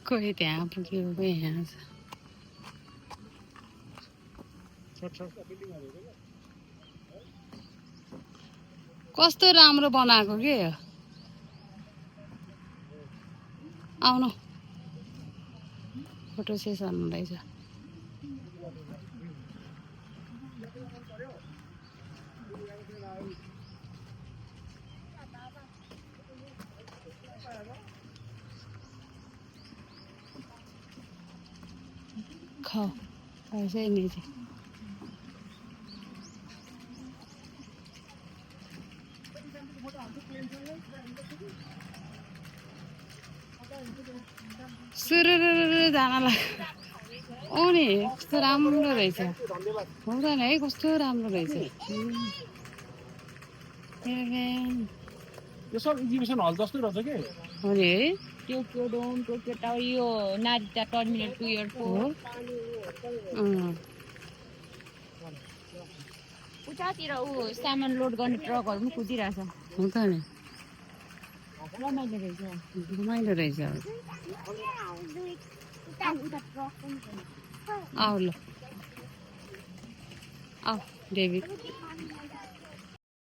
कोही त्यहाँ पुग्यो कोही यहाँ छ कस्तो राम्रो बनाएको के आउनु फोटो सेसन हुँदैछ खाओ ऐसे ही नीचे सुरुरुरु जान लाग्यो नि कस्तो राम्रो रहेछ हुँदैन है कस्तो राम्रो रहेछ यो सब एक्जिबिसन हल जस्तो रहेछ के हो नि है टोकियो डोम टोकियो टावर यो नारिता टर्मिनल 2 एयरपोर्ट उतातिर सामान लोड गर्ने ट्रकहरू पनि कुदिरहेछ हो त नि रमाइलो रहेछ रमाइलो रहेछ आऊ ल आऊ डेभिड